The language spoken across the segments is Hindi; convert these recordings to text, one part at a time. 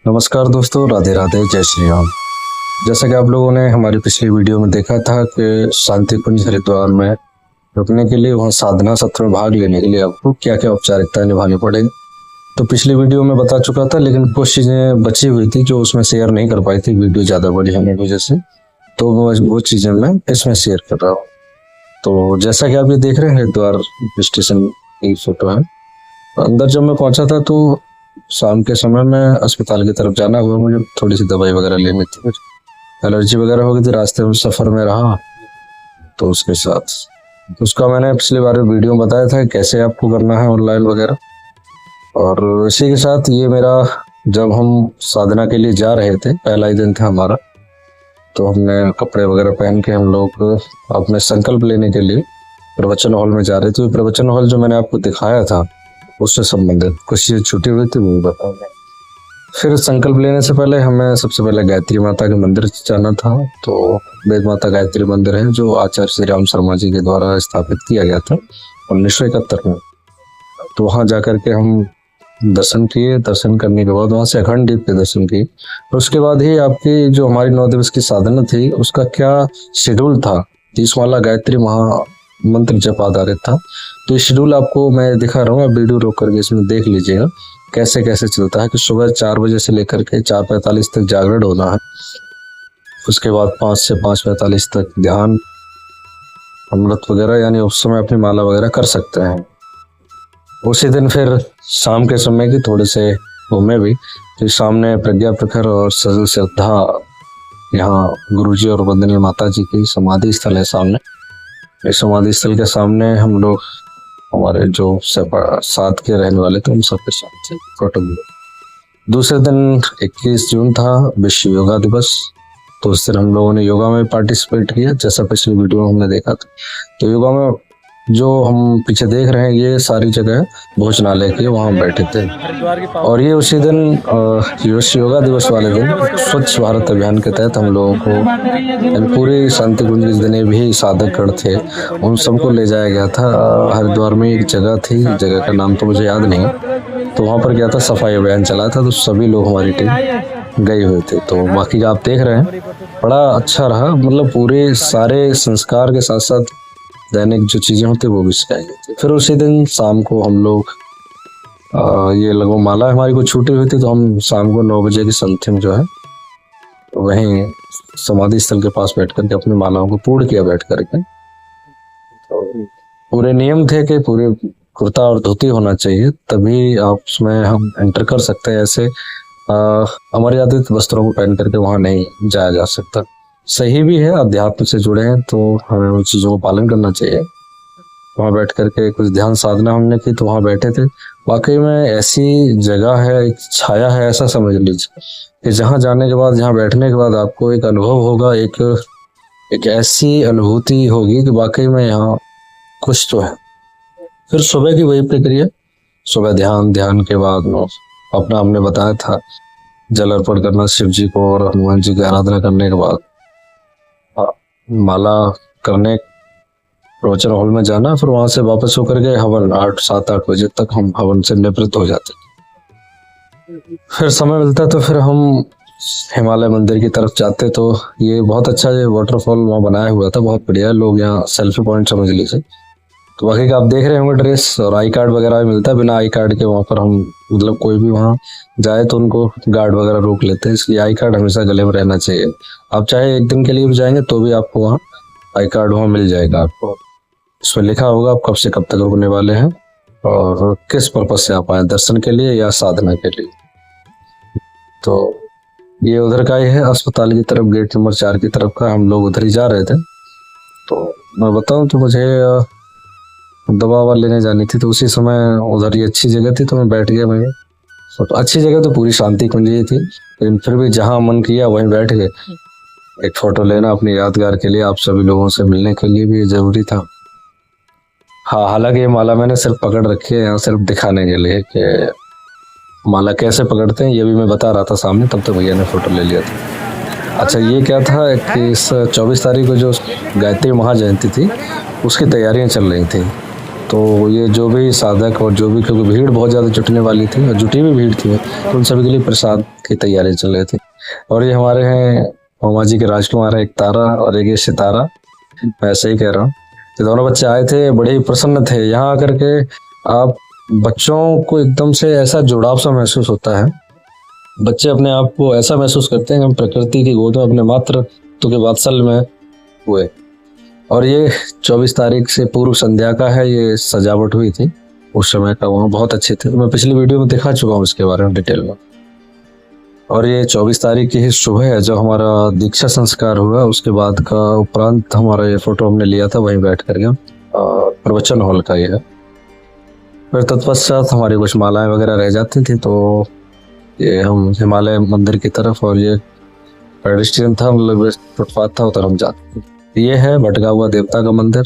नमस्कार दोस्तों, राधे राधे, जय श्री राम। जैसा कि आप लोगों ने हमारी पिछली वीडियो में देखा था कि शांति कुंज हरिद्वार में रुकने के लिए, वहाँ साधना सत्र में भाग लेने के लिए आपको क्या क्या औपचारिकताएं निभानी पड़ेगी, तो पिछली वीडियो में बता चुका था, लेकिन कुछ चीज़ें बची हुई थी जो उसमें शेयर नहीं कर पाई थी वीडियो ज़्यादा बड़ी होने की वजह से, तो वो चीज़ें मैं इसमें शेयर कर रहा हूँ। तो जैसा कि आप ये देख रहे हैं, हरिद्वार स्टेशन की फोटो है। अंदर जब मैं पहुंचा था तो शाम के समय में अस्पताल की तरफ जाना हुआ, मुझे थोड़ी सी दवाई वगैरह लेनी थी, कुछ एलर्जी वगैरह हो गई थी, रास्ते में सफर में रहा तो उसके साथ उसका मैंने पिछली बार वीडियो में बताया था कैसे आपको करना है ऑनलाइन वगैरह। और इसी के साथ ये मेरा, जब हम साधना के लिए जा रहे थे, पहला ही दिन था हमारा, तो हमने कपड़े वगैरह पहन के हम लोग अपने संकल्प लेने के लिए प्रवचन हॉल में जा रहे थे। प्रवचन हॉल जो मैंने आपको दिखाया था उससे संबंधित कुछ चीज़ छूटी हुई थी, वो बताऊंगा। फिर संकल्प लेने से पहले हमें सबसे पहले गायत्री माता के मंदिर जाना था। तो वेद माता गायत्री मंदिर है जो आचार्य श्री राम शर्मा जी के द्वारा स्थापित किया गया था 1971 में। तो वहाँ जाकर के हम दर्शन किए। दर्शन करने के बाद वहाँ से अखंड दीप के दर्शन किए। और उसके बाद ही आपकी जो हमारी 9 दिवस की साधना थी उसका क्या शेड्यूल था, 30 माला गायत्री महा मंत्र जप आधारित था। तो ये शेड्यूल आपको मैं दिखा रहा हूँ, आप वीडियो रोक करके इसमें देख लीजिएगा कैसे कैसे चलता है। कि सुबह 4 बजे से लेकर के 4:45 तक जागरण होना है। उसके बाद 5 से 5:45 तक ध्यान, अमृत वगैरह, यानी उस समय अपनी माला वगैरह कर सकते हैं। उसी दिन फिर शाम के समय की थोड़े से घूमे भी, फिर सामने प्रज्ञा प्रखर और सजल श्रद्धा, यहाँ गुरुजी और वंदनीय माता जी की समाधि स्थल है सामने। इस समाधि स्थल के सामने हम लोग, हमारे जो साथ के रहने वाले थे, उन सबके साथ फोटो लिए। दूसरे दिन 21 जून था, विश्व योगा दिवस। तो उस दिन हम लोगों ने योगा में पार्टिसिपेट किया, जैसा पिछली वीडियो में हमने देखा था। तो योगा में जो हम पीछे देख रहे हैं, ये सारी जगह भोजनालय की, वहाँ बैठे थे। और ये उसी दिन विश्व योगा दिवस वाले दिन स्वच्छ भारत अभियान के तहत हम लोगों को पूरी शांति कुंज जितने भी साधक गण थे उन सबको ले जाया गया था। हरिद्वार में एक जगह थी, जगह का नाम तो मुझे याद नहीं, तो वहाँ पर गया था, सफाई अभियान चला था। तो सभी लोग, हमारी टीम गए हुए थे। तो बाकी आप देख रहे हैं, बड़ा अच्छा रहा। मतलब पूरे सारे संस्कार के साथ साथ दैनिक जो चीजें होती वो भी सिखाई गई थी। फिर उसी दिन शाम को हम लोग ये लगभग माला हमारी को छूटी हुई थी, तो हम शाम को 9 बजे की समथिंग जो है वहीं समाधि स्थल के पास बैठ करके अपनी मालाओं को पूर्ण किया बैठ करके। तो पूरे नियम थे कि पूरे कुर्ता और धोती होना चाहिए, तभी आप उसमें हम एंटर कर सकते हैं। ऐसे अमर्यादित वस्त्रों को पहन करके वहां नहीं जाया जा सकता। सही भी है, अध्यात्म से जुड़े हैं तो हमें उन चीज़ों को पालन करना चाहिए। वहाँ बैठ करके कुछ ध्यान साधना हमने की, तो वहाँ बैठे थे। वाकई में ऐसी जगह है, एक छाया है, ऐसा समझ लीजिए कि जहाँ जाने के बाद, जहाँ बैठने के बाद आपको एक अनुभव होगा, एक ऐसी अनुभूति होगी कि वाकई में यहाँ कुछ तो है। फिर सुबह की वही प्रक्रिया, सुबह ध्यान के बाद अपना हमने बताया था जल अर्पण करना शिव जी को, और हनुमान जी की आराधना करने के बाद माला करने प्रवचन हॉल में जाना। फिर वहां से वापस होकर के हवन 7-8 बजे तक हम हवन से निवृत्त हो जाते। फिर समय मिलता तो फिर हम हिमालय मंदिर की तरफ जाते। तो ये बहुत अच्छा, ये वाटरफॉल वहाँ बनाया हुआ था, बहुत बढ़िया। लोग यहाँ सेल्फी पॉइंट समझ लीजिए। तो बाकी का आप देख रहे होंगे ड्रेस और आई कार्ड वगैरह भी मिलता है। बिना आई कार्ड के वहाँ पर हम, मतलब कोई भी वहाँ जाए तो उनको गार्ड वगैरह रोक लेते हैं, इसलिए आई कार्ड हमेशा गले में रहना चाहिए। आप चाहे एक दिन के लिए भी जाएंगे तो भी आपको वहाँ आई कार्ड वहाँ मिल जाएगा। आपको उसमें लिखा होगा आप कब से कब तक रुकने वाले हैं और किस पर्पज से आप आए, दर्शन के लिए या साधना के लिए। तो ये उधर का ही है, अस्पताल की तरफ, गेट नंबर 4 की तरफ का। हम लोग उधर ही जा रहे थे। तो मैं बताऊं तो मुझे दवा ववा लेने जानी थी, तो उसी समय उधर ही अच्छी जगह थी तो मैं बैठ गया। मैं तो अच्छी जगह तो पूरी शांति कुंज ही थी, लेकिन फिर भी जहाँ मन किया वहीं बैठ गए। एक फोटो लेना अपनी यादगार के लिए, आप सभी लोगों से मिलने के लिए भी जरूरी था। हाँ, हालांकि ये माला मैंने सिर्फ पकड़ रखी है यहाँ, सिर्फ दिखाने के लिए कि माला कैसे पकड़ते हैं, ये भी मैं बता रहा था सामने, तब तो भैया ने फोटो ले लिया था। अच्छा, ये क्या था कि इस 24 तारीख को जो गायत्री महाजयंती थी उसकी तैयारियां चल रही थी। तो ये जो भी साधक और जो भी, क्योंकि भीड़ बहुत ज़्यादा जुटने वाली थी और जुटी भी भीड़ थी, तो उन सभी के लिए प्रसाद की तैयारी चल रही थी। और ये हमारे हैं मामा जी के राजकुमार है, एक तारा और एक ये सितारा, मैं ऐसे ही कह रहा हूँ। तो दोनों बच्चे आए थे, बड़े ही प्रसन्न थे। यहाँ आकर के आप बच्चों को एकदम से ऐसा जुड़ाव सा महसूस होता है, बच्चे अपने आप को ऐसा महसूस करते हैं कि हम प्रकृति की गोद में अपने मातृत्व के वात्सल्य में हुए। और ये 24 तारीख से पूर्व संध्या का है, ये सजावट हुई थी उस समय का, वहाँ बहुत अच्छे थे। मैं पिछली वीडियो में दिखा चुका हूँ इसके बारे में डिटेल में। और ये 24 तारीख की ही सुबह है जो हमारा दीक्षा संस्कार हुआ, उसके बाद का उपरांत हमारा ये फोटो हमने लिया था वहीं बैठ करके, प्रवचन हॉल का ये है। फिर तत्पश्चात हमारी कुछ मालाएं वगैरह रह जाती थी, तो ये हम हिमालय मंदिर की तरफ, और ये पेडिस्ट्रियन था, मतलब फुटपाथ था, उधर हम जाते थे। ये है भटका हुआ देवता का मंदिर,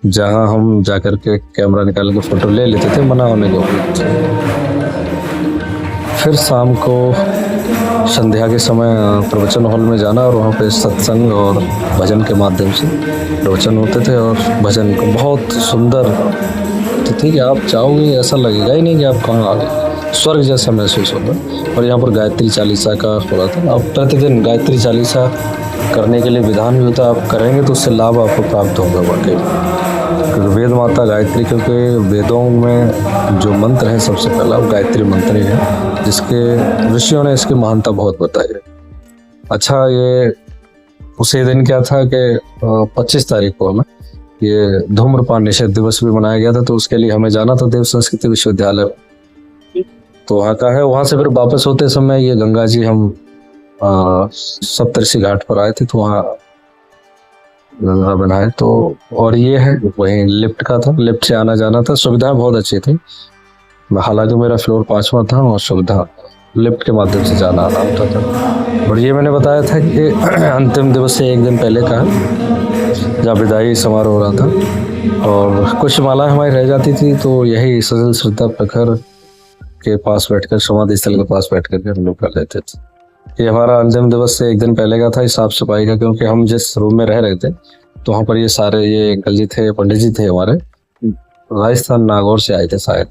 जहाँ हम जाकर के कैमरा निकाल के फोटो ले लेते थे मना होने के बाद। फिर शाम को संध्या के समय प्रवचन हॉल में जाना और वहाँ पे सत्संग और भजन के माध्यम से प्रवचन होते थे, और भजन को बहुत सुंदर, तो ठीक है, आप चाहोगे ऐसा लगेगा ही नहीं कि आप कहाँ आ गए, स्वर्ग जैसा महसूस होगा। और यहाँ पर गायत्री चालीसा का हो रहा था। आप प्रतिदिन गायत्री चालीसा करने के लिए विधान भी होता है, आप करेंगे तो उससे लाभ आपको प्राप्त होगा वाकई, क्योंकि वेद माता गायत्री, क्योंकि वेदों में जो मंत्र है सबसे पहला वो गायत्री मंत्र ही है, जिसके ऋषियों ने इसकी महानता बहुत बताई है। अच्छा, ये उसी दिन क्या था कि 25 तारीख को हमें ये धूम्रपान निषेध दिवस भी मनाया गया था, तो उसके लिए हमें जाना था देव संस्कृति विश्वविद्यालय, तो वहाँ का है। वहाँ से फिर वापस होते समय ये गंगा जी, हम सप्तऋषि घाट पर आए थे, तो वहाँ गंगा बनाए, तो और ये है वहीं लिफ्ट का था, लिफ्ट से आना जाना था, सुविधाएं बहुत अच्छी थी। हालांकि मेरा फ्लोर 5वां था और सुविधा लिफ्ट के माध्यम से जाना आना होता था। और ये मैंने बताया था कि अंतिम दिवस से एक दिन पहले का, जहाँ विदाई समारोह हो रहा था और कुछ मालाएं हमारी रह जाती थी, तो यही सजल श्रद्धा प्रखर के पास बैठकर, समाधि स्थल के पास बैठ कर हम लोग कर लेते थे। ये हमारा अंतिम दिवस से एक दिन पहले का था, साफ सफाई का, क्योंकि हम जिस रूम में रह रहे थे तो वहाँ पर ये सारे, ये अंकल जी थे, पंडित जी थे हमारे, राजस्थान नागौर से आए थे शायद,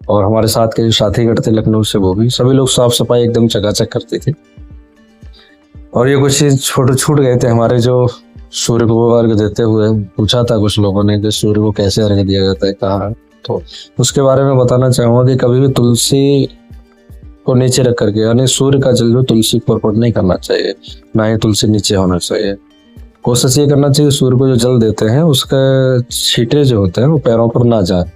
और हमारे साथ के जो साथीगढ़ थे लखनऊ से, वो भी सभी लोग साफ सफाई एकदम चकाचक करते थे। और ये कुछ चीज फोटो छूट गए थे हमारे, जो सूर्य को अर्घ देते हुए पूछा था कुछ लोगों ने कि सूर्य को कैसे अर्घ दिया जाता है, कहाँ, तो उसके बारे में बताना चाहूंगा कि कभी भी तुलसी को नीचे रख करके, यानी सूर्य का जल जो तुलसी पर ऊपर नहीं करना चाहिए, ना ही तुलसी नीचे होना चाहिए। कोशिश ये करना चाहिए सूर्य को जो जल देते हैं उसके छींटे जो होते हैं वो पैरों पर ना जाए।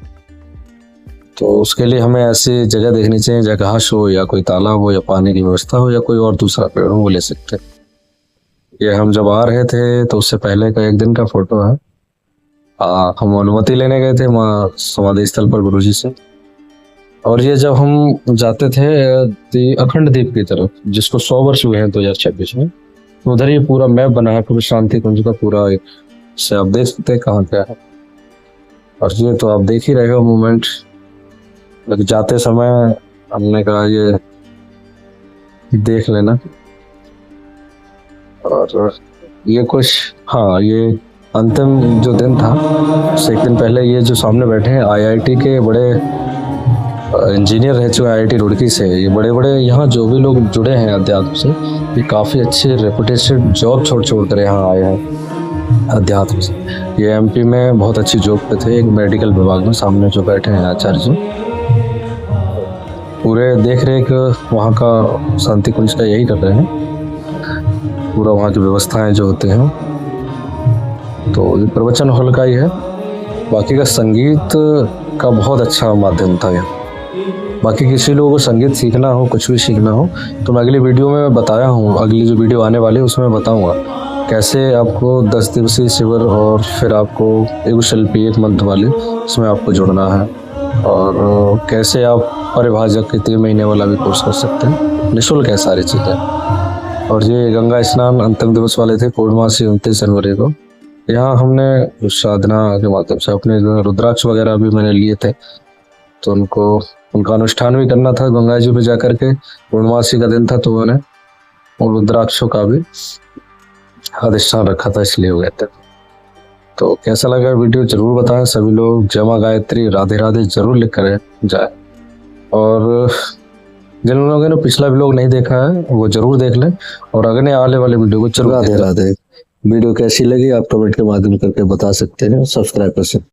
तो उसके लिए हमें ऐसी जगह देखनी चाहिए, जगह हो या कोई तालाब हो या पानी की व्यवस्था हो या कोई और दूसरा पेड़ हो, वो ले सकते हैं। ये हम जब आ रहे थे तो उससे पहले का एक दिन का फोटो है। हम अनुमति लेने गए थे वहाँ समाधि स्थल पर गुरुजी से, और ये जब हम जाते थे अखंड द्वीप की तरफ, जिसको 100 वर्ष हुए हैं 2026 में, तो उधर ये पूरा मैप बना है पूरे शांति कुंज का पूरा, एक से आप देख सकते हैं कहाँ क्या है। और ये तो आप देख ही रहे हो मूवमेंट, लेकिन जाते समय हमने कहा ये देख लेना। और ये कुछ, हाँ, ये अंतिम जो दिन था उससे एक दिन पहले ये जो सामने बैठे हैं IIT के बड़े इंजीनियर रह चुके हैं, IIT रुड़की से, ये बड़े बड़े यहाँ जो भी लोग जुड़े हैं अध्यात्म से, ये काफ़ी अच्छे रेपुटेशन जॉब छोड़ कर यहाँ आए हैं अध्यात्म से। ये MP में बहुत अच्छी जॉब पे थे, एक मेडिकल विभाग में, सामने जो बैठे हैं आचार्य जी, पूरे देख रेख वहाँ का शांति कुंज का यही कर रहे हैं, पूरा वहाँ की व्यवस्थाएं जो होते हैं। तो ये प्रवचन हॉल का ही है। बाकी का संगीत का बहुत अच्छा माध्यम था यहाँ। बाकी किसी लोगों को संगीत सीखना हो, कुछ भी सीखना हो, तो मैं अगली वीडियो में बताया हूँ, अगली जो वीडियो आने वाली है उसमें बताऊँगा कैसे आपको 10 दिवसीय शिविर, और फिर आपको एक शिल्पी, एक मंत्र वाली, इसमें आपको जुड़ना है, और कैसे आप परिभाषक के 3 महीने वाला भी कोर्स कर सकते हैं, निःशुल्क है सारी चीज़ें। और ये गंगा स्नान अंतिम दिवस वाले थे, पूर्णमासी 29 जनवरी को। यहाँ हमने साधना के माध्यम से अपने रुद्राक्ष वगैरह भी मैंने लिए थे, तो उनका अनुष्ठान भी करना था गंगा जी पे जाकर के। पूर्णमासी का दिन था तो मैंने रुद्राक्षों का भी अधिष्ठान रखा था, इसलिए हो गया था। तो कैसा लगा वीडियो जरूर बताएं। सभी लोग जय मां गायत्री राधे राधे जरूर लिख कर जाए। और जिन लोगों ने पिछला व्लॉग नहीं देखा है वो जरूर देख लें और अगले आने वाले वीडियो को जरूर राधे राधे। वीडियो कैसी लगी आप कमेंट के माध्यम करके बता सकते हैं, सब्सक्राइब कर सकते हैं।